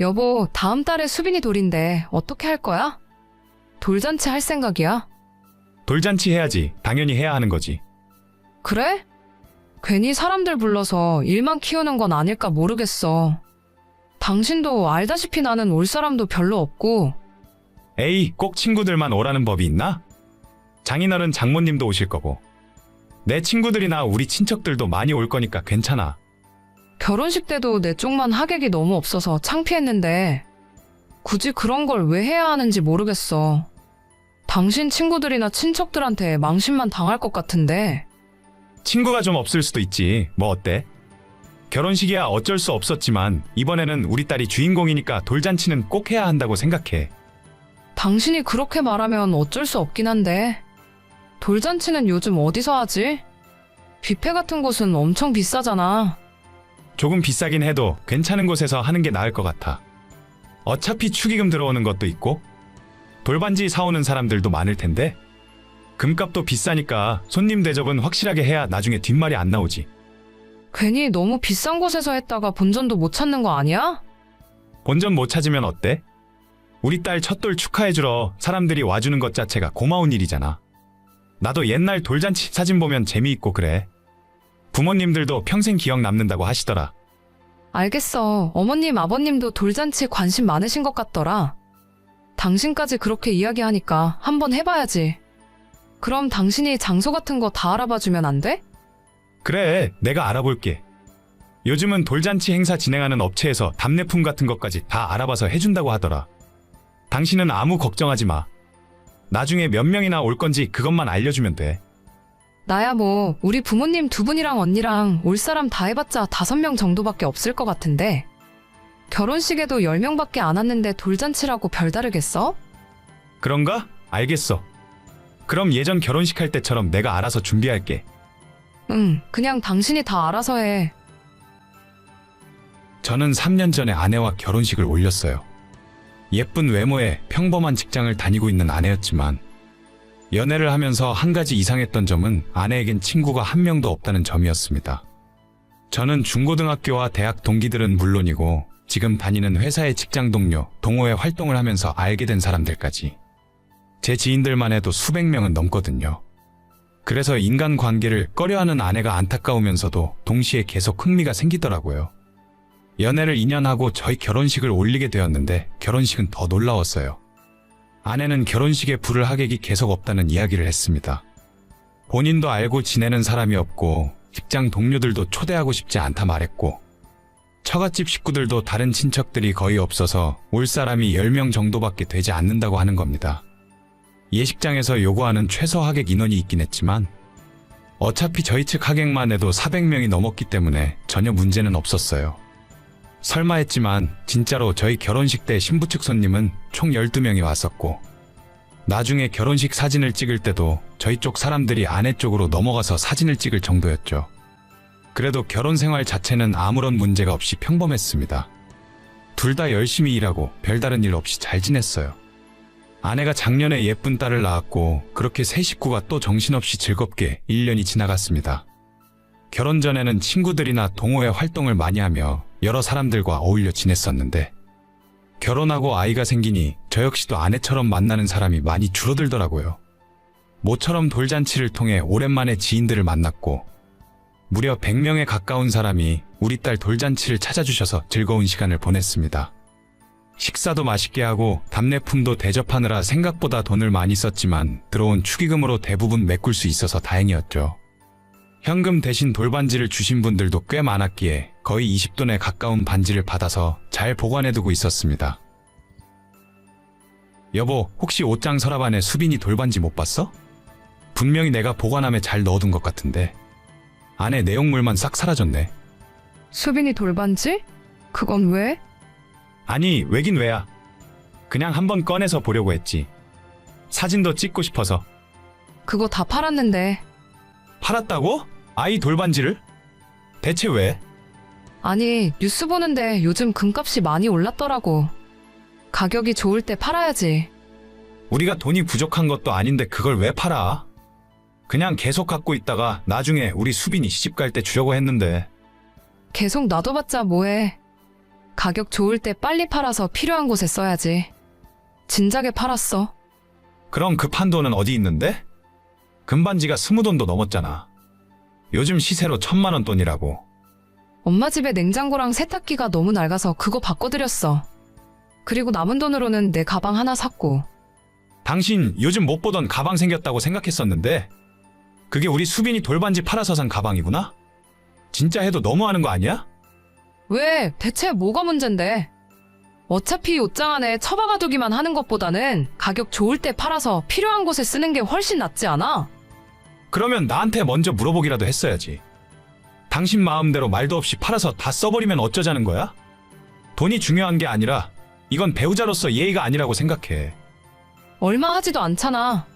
여보, 다음 달에 수빈이 돌인데 어떻게 할 거야? 돌잔치 할 생각이야? 돌잔치 해야지. 당연히 해야 하는 거지. 그래? 괜히 사람들 불러서 일만 키우는 건 아닐까 모르겠어. 당신도 알다시피 나는 올 사람도 별로 없고. 에이, 꼭 친구들만 오라는 법이 있나? 장인어른 장모님도 오실 거고. 내 친구들이나 우리 친척들도 많이 올 거니까 괜찮아. 결혼식 때도 내 쪽만 하객이 너무 없어서 창피했는데 굳이 그런 걸 왜 해야 하는지 모르겠어. 당신 친구들이나 친척들한테 망신만 당할 것 같은데. 친구가 좀 없을 수도 있지. 뭐 어때? 결혼식이야 어쩔 수 없었지만 이번에는 우리 딸이 주인공이니까 돌잔치는 꼭 해야 한다고 생각해. 당신이 그렇게 말하면 어쩔 수 없긴 한데. 돌잔치는 요즘 어디서 하지? 뷔페 같은 곳은 엄청 비싸잖아. 조금 비싸긴 해도 괜찮은 곳에서 하는 게 나을 것 같아. 어차피 축의금 들어오는 것도 있고 돌반지 사오는 사람들도 많을 텐데 금값도 비싸니까 손님 대접은 확실하게 해야 나중에 뒷말이 안 나오지. 괜히 너무 비싼 곳에서 했다가 본전도 못 찾는 거 아니야? 본전 못 찾으면 어때? 우리 딸 첫돌 축하해주러 사람들이 와주는 것 자체가 고마운 일이잖아. 나도 옛날 돌잔치 사진 보면 재미있고 그래. 부모님들도 평생 기억 남는다고 하시더라. 알겠어. 어머님, 아버님도 돌잔치 관심 많으신 것 같더라. 당신까지 그렇게 이야기하니까 한번 해봐야지. 그럼 당신이 장소 같은 거 다 알아봐주면 안 돼? 그래, 내가 알아볼게. 요즘은 돌잔치 행사 진행하는 업체에서 답례품 같은 것까지 다 알아봐서 해준다고 하더라. 당신은 아무 걱정하지 마. 나중에 몇 명이나 올 건지 그것만 알려주면 돼. 나야 뭐 우리 부모님 두 분이랑 언니랑 올 사람 다 해봤자 5명 정도밖에 없을 것 같은데 결혼식에도 10명밖에 안 왔는데 돌잔치라고 별다르겠어? 그런가? 알겠어. 그럼 예전 결혼식 할 때처럼 내가 알아서 준비할게. 응, 그냥 당신이 다 알아서 해. 저는 3년 전에 아내와 결혼식을 올렸어요. 예쁜 외모에 평범한 직장을 다니고 있는 아내였지만 연애를 하면서 한 가지 이상했던 점은 아내에겐 친구가 한 명도 없다는 점이었습니다. 저는 중고등학교와 대학 동기들은 물론이고 지금 다니는 회사의 직장 동료, 동호회 활동을 하면서 알게 된 사람들까지 제 지인들만 해도 수백 명은 넘거든요. 그래서 인간관계를 꺼려하는 아내가 안타까우면서도 동시에 계속 흥미가 생기더라고요. 연애를 2년 하고 저희 결혼식을 올리게 되었는데 결혼식은 더 놀라웠어요. 아내는 결혼식에 부를 하객이 계속 없다는 이야기를 했습니다. 본인도 알고 지내는 사람이 없고 직장 동료들도 초대하고 싶지 않다 말했고 처갓집 식구들도 다른 친척들이 거의 없어서 올 사람이 10명 정도밖에 되지 않는다고 하는 겁니다. 예식장에서 요구하는 최소 하객 인원이 있긴 했지만 어차피 저희 측 하객만 해도 400명이 넘었기 때문에 전혀 문제는 없었어요. 설마 했지만 진짜로 저희 결혼식 때 신부 측 손님은 총 12명이 왔었고 나중에 결혼식 사진을 찍을 때도 저희 쪽 사람들이 아내 쪽으로 넘어가서 사진을 찍을 정도였죠. 그래도 결혼 생활 자체는 아무런 문제가 없이 평범했습니다. 둘 다 열심히 일하고 별다른 일 없이 잘 지냈어요. 아내가 작년에 예쁜 딸을 낳았고 그렇게 세 식구가 또 정신없이 즐겁게 1년이 지나갔습니다. 결혼 전에는 친구들이나 동호회 활동을 많이 하며 여러 사람들과 어울려 지냈었는데 결혼하고 아이가 생기니 저 역시도 아내처럼 만나는 사람이 많이 줄어들더라고요. 모처럼 돌잔치를 통해 오랜만에 지인들을 만났고 무려 100명에 가까운 사람이 우리 딸 돌잔치를 찾아주셔서 즐거운 시간을 보냈습니다. 식사도 맛있게 하고 답례품도 대접하느라 생각보다 돈을 많이 썼지만 들어온 축의금으로 대부분 메꿀 수 있어서 다행이었죠. 현금 대신 돌반지를 주신 분들도 꽤 많았기에 거의 20돈에 가까운 반지를 받아서 잘 보관해두고 있었습니다. 여보, 혹시 옷장 서랍 안에 수빈이 돌반지 못 봤어? 분명히 내가 보관함에 잘 넣어둔 것 같은데 안에 내용물만 싹 사라졌네. 수빈이 돌반지? 그건 왜? 아니, 왜긴 왜야. 그냥 한번 꺼내서 보려고 했지. 사진도 찍고 싶어서. 그거 다 팔았는데. 팔았다고? 아이 돌반지를? 대체 왜? 아니, 뉴스 보는데 요즘 금값이 많이 올랐더라고. 가격이 좋을 때 팔아야지. 우리가 돈이 부족한 것도 아닌데 그걸 왜 팔아? 그냥 계속 갖고 있다가 나중에 우리 수빈이 시집 갈 때 주려고 했는데. 계속 놔둬봤자 뭐해. 가격 좋을 때 빨리 팔아서 필요한 곳에 써야지. 진작에 팔았어. 그럼 급한 돈은 어디 있는데? 금반지가 20돈도 넘었잖아. 요즘 시세로 1,000만 원 돈이라고. 엄마 집에 냉장고랑 세탁기가 너무 낡아서 그거 바꿔드렸어. 그리고 남은 돈으로는 내 가방 하나 샀고. 당신 요즘 못 보던 가방 생겼다고 생각했었는데 그게 우리 수빈이 돌반지 팔아서 산 가방이구나? 진짜 해도 너무하는 거 아니야? 왜? 대체 뭐가 문젠데? 어차피 옷장 안에 처박아두기만 하는 것보다는 가격 좋을 때 팔아서 필요한 곳에 쓰는 게 훨씬 낫지 않아? 그러면 나한테 먼저 물어보기라도 했어야지. 당신 마음대로 말도 없이 팔아서 다 써버리면 어쩌자는 거야? 돈이 중요한 게 아니라 이건 배우자로서 예의가 아니라고 생각해. 얼마 하지도 않잖아.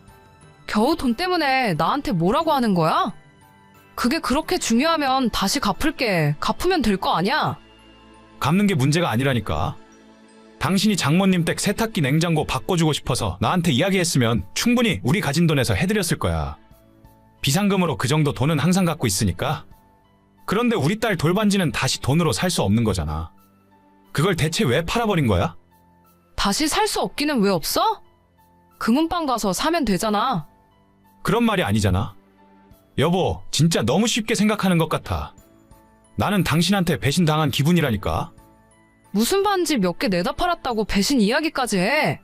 겨우 돈 때문에 나한테 뭐라고 하는 거야? 그게 그렇게 중요하면 다시 갚을게. 갚으면 될 거 아니야? 갚는 게 문제가 아니라니까. 당신이 장모님 댁 세탁기 냉장고 바꿔주고 싶어서 나한테 이야기했으면 충분히 우리 가진 돈에서 해드렸을 거야. 비상금으로 그 정도 돈은 항상 갖고 있으니까. 그런데 우리 딸 돌반지는 다시 돈으로 살 수 없는 거잖아. 그걸 대체 왜 팔아버린 거야? 다시 살 수 없기는 왜 없어? 금은방 가서 사면 되잖아. 그런 말이 아니잖아. 여보, 진짜 너무 쉽게 생각하는 것 같아. 나는 당신한테 배신당한 기분이라니까. 무슨 반지 몇 개 내다 팔았다고 배신 이야기까지 해.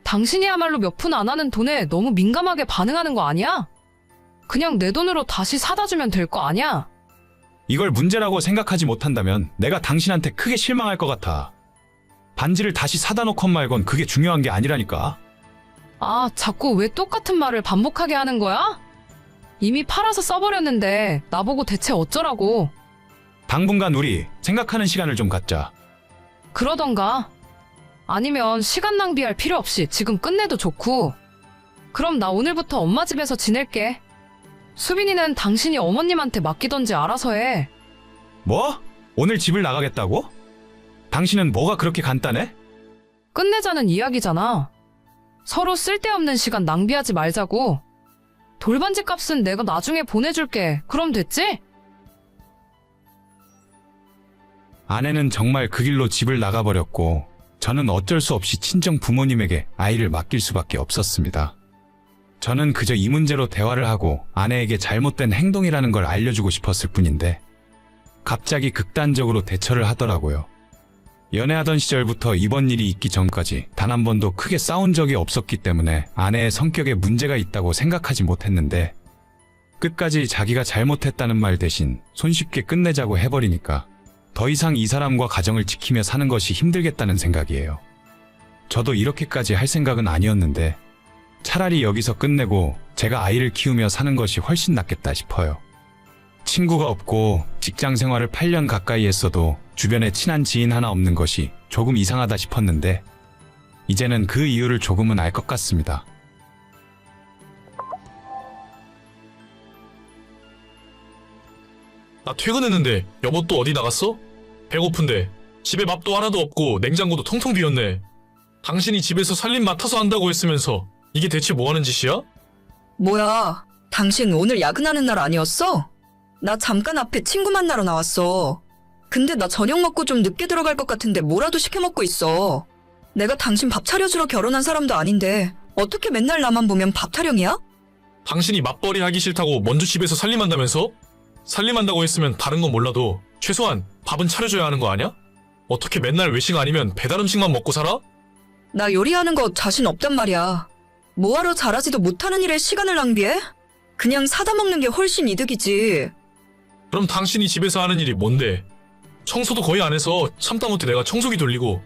당신이야말로 몇 푼 안 하는 돈에 너무 민감하게 반응하는 거 아니야? 그냥 내 돈으로 다시 사다 주면 될 거 아니야? 이걸 문제라고 생각하지 못한다면 내가 당신한테 크게 실망할 것 같아. 반지를 다시 사다 놓건 말건 그게 중요한 게 아니라니까. 아, 자꾸 왜 똑같은 말을 반복하게 하는 거야? 이미 팔아서 써버렸는데 나보고 대체 어쩌라고. 당분간 우리 생각하는 시간을 좀 갖자. 그러던가. 아니면 시간 낭비할 필요 없이 지금 끝내도 좋고. 그럼 나 오늘부터 엄마 집에서 지낼게. 수빈이는 당신이 어머님한테 맡기던지 알아서 해. 뭐? 오늘 집을 나가겠다고? 당신은 뭐가 그렇게 간단해? 끝내자는 이야기잖아. 서로 쓸데없는 시간 낭비하지 말자고. 돌반지 값은 내가 나중에 보내줄게. 그럼 됐지? 아내는 정말 그 길로 집을 나가버렸고 저는 어쩔 수 없이 친정 부모님에게 아이를 맡길 수밖에 없었습니다. 저는 그저 이 문제로 대화를 하고 아내에게 잘못된 행동이라는 걸 알려주고 싶었을 뿐인데 갑자기 극단적으로 대처를 하더라고요. 연애하던 시절부터 이번 일이 있기 전까지 단 한 번도 크게 싸운 적이 없었기 때문에 아내의 성격에 문제가 있다고 생각하지 못했는데 끝까지 자기가 잘못했다는 말 대신 손쉽게 끝내자고 해버리니까 더 이상 이 사람과 가정을 지키며 사는 것이 힘들겠다는 생각이에요. 저도 이렇게까지 할 생각은 아니었는데 차라리 여기서 끝내고 제가 아이를 키우며 사는 것이 훨씬 낫겠다 싶어요. 친구가 없고 직장 생활을 8년 가까이 했어도 주변에 친한 지인 하나 없는 것이 조금 이상하다 싶었는데 이제는 그 이유를 조금은 알 것 같습니다. 나 퇴근했는데 여보 또 어디 나갔어? 배고픈데 집에 밥도 하나도 없고 냉장고도 텅텅 비었네. 당신이 집에서 살림 맡아서 한다고 했으면서 이게 대체 뭐 하는 짓이야? 뭐야, 당신 오늘 야근하는 날 아니었어? 나 잠깐 앞에 친구 만나러 나왔어. 근데 나 저녁 먹고 좀 늦게 들어갈 것 같은데 뭐라도 시켜 먹고 있어. 내가 당신 밥 차려주러 결혼한 사람도 아닌데 어떻게 맨날 나만 보면 밥 타령이야? 당신이 맞벌이 하기 싫다고 먼저 집에서 살림한다면서? 살림한다고 했으면 다른 건 몰라도 최소한 밥은 차려줘야 하는 거 아니야? 어떻게 맨날 외식 아니면 배달 음식만 먹고 살아? 나 요리하는 거 자신 없단 말이야. 뭐하러 잘하지도 못하는 일에 시간을 낭비해? 그냥 사다 먹는 게 훨씬 이득이지. 그럼 당신이 집에서 하는 일이 뭔데? 청소도 거의 안 해서 참다 못해 내가 청소기 돌리고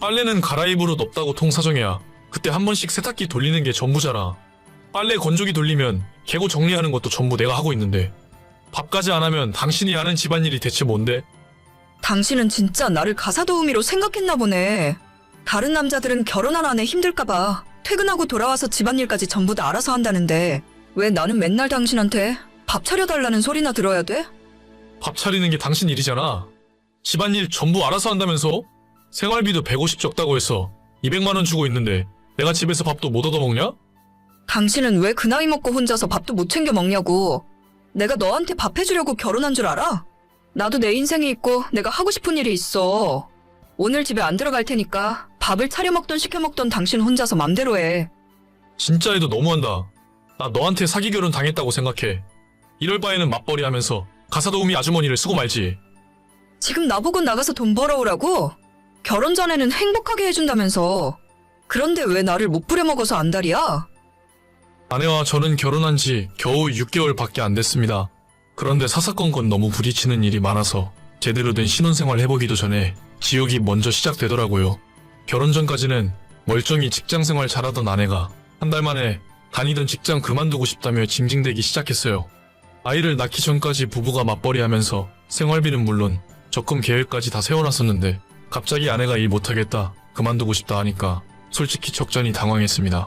빨래는 갈아입을 옷 없다고 통사정해야 그때 한 번씩 세탁기 돌리는 게 전부잖아. 빨래 건조기 돌리면 개고 정리하는 것도 전부 내가 하고 있는데 밥까지 안 하면 당신이 하는 집안일이 대체 뭔데? 당신은 진짜 나를 가사도우미로 생각했나 보네. 다른 남자들은 결혼한 아내 힘들까봐 퇴근하고 돌아와서 집안일까지 전부 다 알아서 한다는데 왜 나는 맨날 당신한테 밥 차려달라는 소리나 들어야 돼? 밥 차리는 게 당신 일이잖아. 집안일 전부 알아서 한다면서? 생활비도 150 적다고 해서 200만 원 주고 있는데 내가 집에서 밥도 못 얻어먹냐? 당신은 왜 그 나이 먹고 혼자서 밥도 못 챙겨 먹냐고. 내가 너한테 밥 해주려고 결혼한 줄 알아? 나도 내 인생이 있고 내가 하고 싶은 일이 있어. 오늘 집에 안 들어갈 테니까 밥을 차려 먹던 시켜 먹던 당신 혼자서 맘대로 해. 진짜 해도 너무한다. 나 너한테 사기 결혼 당했다고 생각해. 이럴 바에는 맞벌이 하면서 가사도우미 아주머니를 쓰고 말지. 지금 나보고 나가서 돈 벌어오라고? 결혼 전에는 행복하게 해준다면서. 그런데 왜 나를 못 부려먹어서 안달이야? 아내와 저는 결혼한 지 겨우 6개월밖에 안 됐습니다. 그런데 사사건건 너무 부딪히는 일이 많아서 제대로 된 신혼생활 해보기도 전에 지옥이 먼저 시작되더라고요. 결혼 전까지는 멀쩡히 직장생활 잘하던 아내가 한 달 만에 다니던 직장 그만두고 싶다며 징징대기 시작했어요. 아이를 낳기 전까지 부부가 맞벌이하면서 생활비는 물론 적금 계획까지 다 세워놨었는데 갑자기 아내가 일 못하겠다, 그만두고 싶다 하니까 솔직히 적잖이 당황했습니다.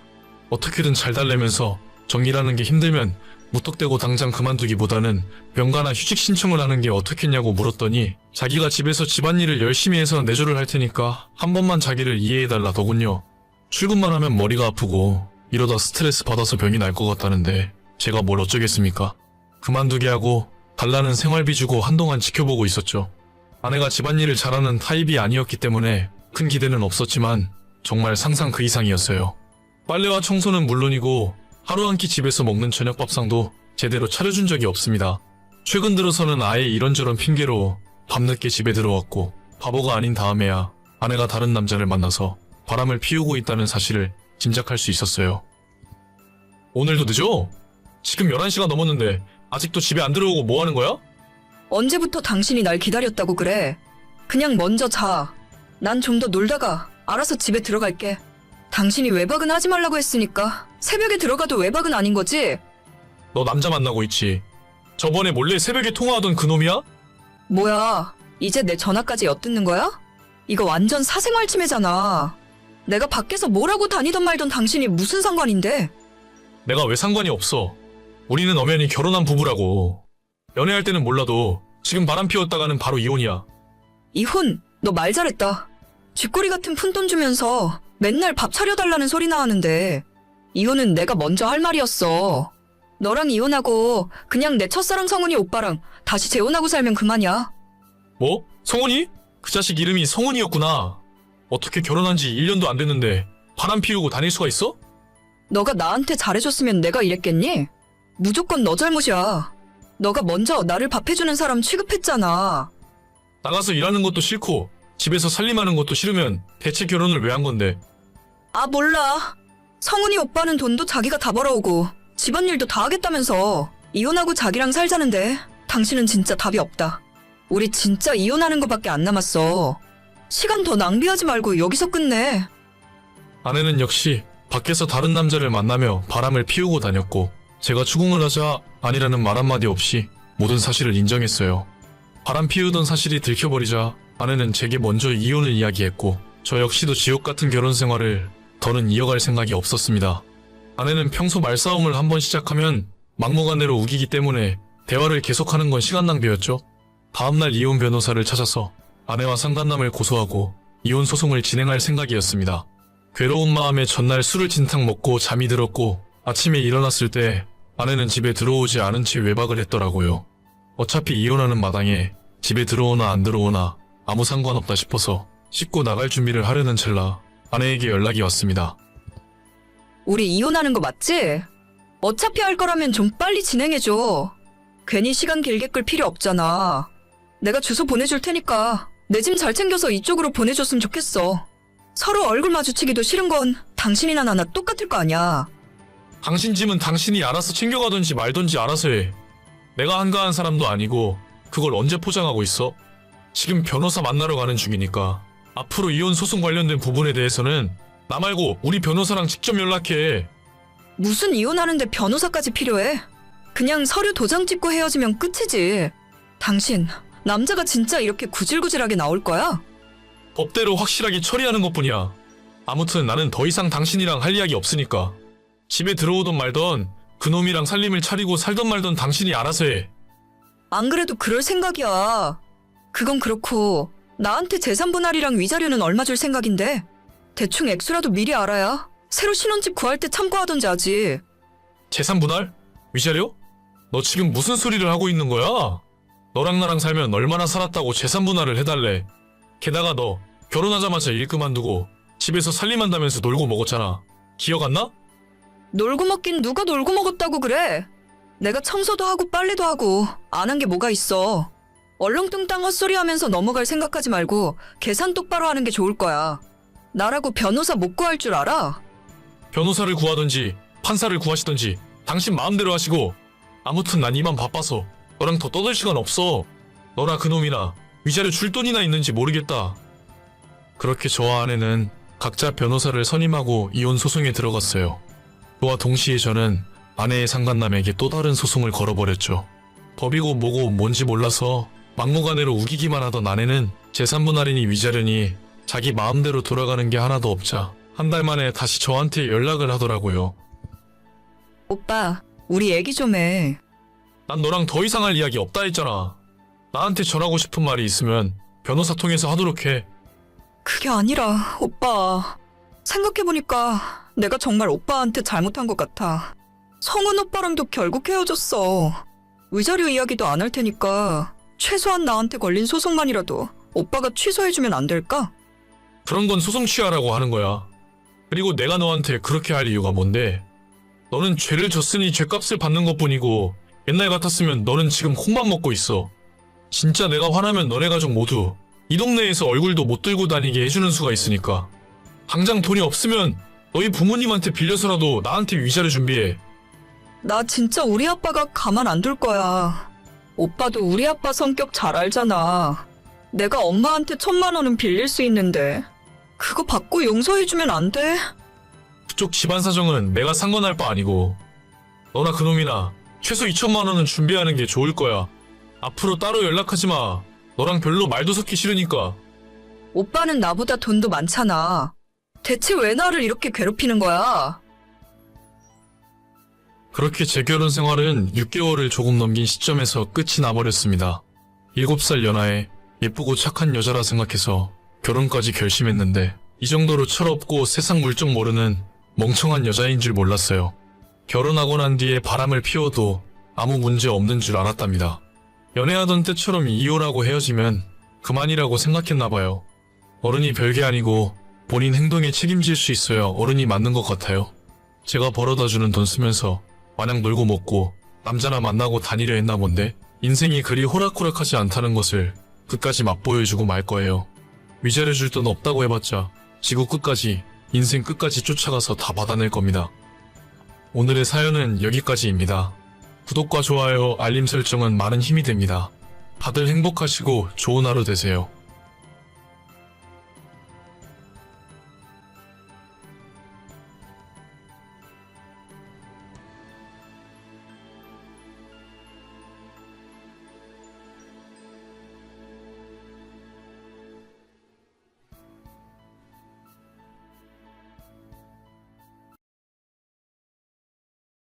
어떻게든 잘 달래면서 정리라는 게 힘들면 무턱대고 당장 그만두기보다는 병가나 휴직 신청을 하는 게 어떻겠냐고 물었더니 자기가 집에서 집안일을 열심히 해서 내조를 할 테니까 한 번만 자기를 이해해달라더군요. 출근만 하면 머리가 아프고 이러다 스트레스 받아서 병이 날 것 같다는데 제가 뭘 어쩌겠습니까? 그만두게 하고 달라는 생활비 주고 한동안 지켜보고 있었죠. 아내가 집안일을 잘하는 타입이 아니었기 때문에 큰 기대는 없었지만 정말 상상 그 이상이었어요. 빨래와 청소는 물론이고 하루 한 끼 집에서 먹는 저녁 밥상도 제대로 차려준 적이 없습니다. 최근 들어서는 아예 이런저런 핑계로 밤늦게 집에 들어왔고 바보가 아닌 다음에야 아내가 다른 남자를 만나서 바람을 피우고 있다는 사실을 짐작할 수 있었어요. 오늘도 늦어? 지금 11시가 넘었는데 아직도 집에 안 들어오고 뭐 하는 거야? 언제부터 당신이 날 기다렸다고 그래? 그냥 먼저 자. 난 좀 더 놀다가 알아서 집에 들어갈게. 당신이 외박은 하지 말라고 했으니까 새벽에 들어가도 외박은 아닌 거지? 너 남자 만나고 있지. 저번에 몰래 새벽에 통화하던 그 놈이야? 뭐야, 이제 내 전화까지 엿듣는 거야? 이거 완전 사생활 침해잖아. 내가 밖에서 뭐라고 다니던 말던 당신이 무슨 상관인데? 내가 왜 상관이 없어. 우리는 엄연히 결혼한 부부라고. 연애할 때는 몰라도 지금 바람 피웠다가는 바로 이혼이야. 이혼, 너 말 잘했다. 쥐꼬리 같은 푼돈 주면서 맨날 밥 차려달라는 소리나 하는데 이혼은 내가 먼저 할 말이었어. 너랑 이혼하고 그냥 내 첫사랑 성훈이 오빠랑 다시 재혼하고 살면 그만이야. 뭐? 성훈이? 그 자식 이름이 성훈이었구나. 어떻게 결혼한 지 1년도 안 됐는데 바람 피우고 다닐 수가 있어? 너가 나한테 잘해줬으면 내가 이랬겠니? 무조건 너 잘못이야. 너가 먼저 나를 밥해주는 사람 취급했잖아. 나가서 일하는 것도 싫고 집에서 살림하는 것도 싫으면 대체 결혼을 왜 한 건데? 아, 몰라. 성훈이 오빠는 돈도 자기가 다 벌어오고 집안일도 다 하겠다면서 이혼하고 자기랑 살자는데 당신은 진짜 답이 없다. 우리 진짜 이혼하는 거밖에 안 남았어. 시간 더 낭비하지 말고 여기서 끝내. 아내는 역시 밖에서 다른 남자를 만나며 바람을 피우고 다녔고 제가 추궁을 하자 아니라는 말 한마디 없이 모든 사실을 인정했어요. 바람 피우던 사실이 들켜버리자 아내는 제게 먼저 이혼을 이야기했고 저 역시도 지옥 같은 결혼 생활을 더는 이어갈 생각이 없었습니다. 아내는 평소 말싸움을 한번 시작하면 막무가내로 우기기 때문에 대화를 계속하는 건 시간 낭비였죠. 다음날 이혼 변호사를 찾아서 아내와 상간남을 고소하고 이혼 소송을 진행할 생각이었습니다. 괴로운 마음에 전날 술을 진탕 먹고 잠이 들었고 아침에 일어났을 때 아내는 집에 들어오지 않은 채 외박을 했더라고요. 어차피 이혼하는 마당에 집에 들어오나 안 들어오나 아무 상관없다 싶어서 씻고 나갈 준비를 하려는 찰나 아내에게 연락이 왔습니다. 우리 이혼하는 거 맞지? 어차피 할 거라면 좀 빨리 진행해줘. 괜히 시간 길게 끌 필요 없잖아. 내가 주소 보내줄 테니까 내 짐 잘 챙겨서 이쪽으로 보내줬으면 좋겠어. 서로 얼굴 마주치기도 싫은 건 당신이나 나나 똑같을 거 아니야. 당신 짐은 당신이 알아서 챙겨가든지 말든지 알아서 해. 내가 한가한 사람도 아니고 그걸 언제 포장하고 있어? 지금 변호사 만나러 가는 중이니까 앞으로 이혼 소송 관련된 부분에 대해서는 나 말고 우리 변호사랑 직접 연락해. 무슨 이혼하는데 변호사까지 필요해? 그냥 서류 도장 찍고 헤어지면 끝이지. 당신, 남자가 진짜 이렇게 구질구질하게 나올 거야? 법대로 확실하게 처리하는 것뿐이야. 아무튼 나는 더 이상 당신이랑 할 이야기 없으니까 집에 들어오던 말던 그놈이랑 살림을 차리고 살던 말던 당신이 알아서 해. 안 그래도 그럴 생각이야. 그건 그렇고 나한테 재산 분할이랑 위자료는 얼마 줄 생각인데? 대충 액수라도 미리 알아야 새로 신혼집 구할 때 참고하던지 하지. 재산 분할? 위자료? 너 지금 무슨 소리를 하고 있는 거야? 너랑 나랑 살면 얼마나 살았다고 재산 분할을 해달래. 게다가 너 결혼하자마자 일 그만두고 집에서 살림한다면서 놀고 먹었잖아. 기억 안 나? 놀고 먹긴 누가 놀고 먹었다고 그래? 내가 청소도 하고 빨래도 하고 안 한 게 뭐가 있어. 얼렁뚱땅 헛소리 하면서 넘어갈 생각하지 말고 계산 똑바로 하는 게 좋을 거야. 나라고 변호사 못 구할 줄 알아? 변호사를 구하든지 판사를 구하시든지 당신 마음대로 하시고, 아무튼 난 이만 바빠서 너랑 더 떠들 시간 없어. 너나 그놈이나 위자료 줄 돈이나 있는지 모르겠다. 그렇게 저와 아내는 각자 변호사를 선임하고 이혼 소송에 들어갔어요. 그와 동시에 저는 아내의 상간남에게 또 다른 소송을 걸어버렸죠. 법이고 뭐고 뭔지 몰라서 막무가내로 우기기만 하던 아내는 재산분 할인이 위자료니 자기 마음대로 돌아가는 게 하나도 없자 한 달 만에 다시 저한테 연락을 하더라고요. 오빠, 우리 얘기 좀 해. 난 너랑 더 이상 할 이야기 없다 했잖아. 나한테 전하고 싶은 말이 있으면 변호사 통해서 하도록 해. 그게 아니라 오빠, 생각해보니까 내가 정말 오빠한테 잘못한 것 같아. 성은 오빠랑도 결국 헤어졌어. 위자료 이야기도 안 할 테니까 최소한 나한테 걸린 소송만이라도 오빠가 취소해주면 안 될까? 그런 건 소송 취하라고 하는 거야. 그리고 내가 너한테 그렇게 할 이유가 뭔데? 너는 죄를 졌으니 죄값을 받는 것뿐이고, 옛날 같았으면 너는 지금 콩밥 먹고 있어. 진짜 내가 화나면 너네 가족 모두 이 동네에서 얼굴도 못 들고 다니게 해주는 수가 있으니까. 당장 돈이 없으면 너희 부모님한테 빌려서라도 나한테 위자료 준비해. 나 진짜 우리 아빠가 가만 안 둘 거야. 오빠도 우리 아빠 성격 잘 알잖아. 내가 엄마한테 1,000만 원은 빌릴 수 있는데 그거 받고 용서해주면 안 돼? 그쪽 집안 사정은 내가 상관할 바 아니고, 너나 그놈이나 최소 2천만 원은 준비하는 게 좋을 거야. 앞으로 따로 연락하지 마. 너랑 별로 말도 섞기 싫으니까. 오빠는 나보다 돈도 많잖아. 대체 왜 나를 이렇게 괴롭히는 거야? 그렇게 제 결혼 생활은 6개월을 조금 넘긴 시점에서 끝이 나버렸습니다. 7살 연하에 예쁘고 착한 여자라 생각해서 결혼까지 결심했는데, 이 정도로 철없고 세상 물정 모르는 멍청한 여자인 줄 몰랐어요. 결혼하고 난 뒤에 바람을 피워도 아무 문제 없는 줄 알았답니다. 연애하던 때처럼 이혼하고 헤어지면 그만이라고 생각했나봐요. 어른이 별게 아니고 본인 행동에 책임질 수 있어야 어른이 맞는 것 같아요. 제가 벌어다주는 돈 쓰면서 마냥 놀고 먹고 남자나 만나고 다니려 했나 본데, 인생이 그리 호락호락하지 않다는 것을 끝까지 맛보여주고 말 거예요. 위자료 줄 돈 없다고 해봤자 지구 끝까지, 인생 끝까지 쫓아가서 다 받아낼 겁니다. 오늘의 사연은 여기까지입니다. 구독과 좋아요, 알림 설정은 많은 힘이 됩니다. 다들 행복하시고 좋은 하루 되세요.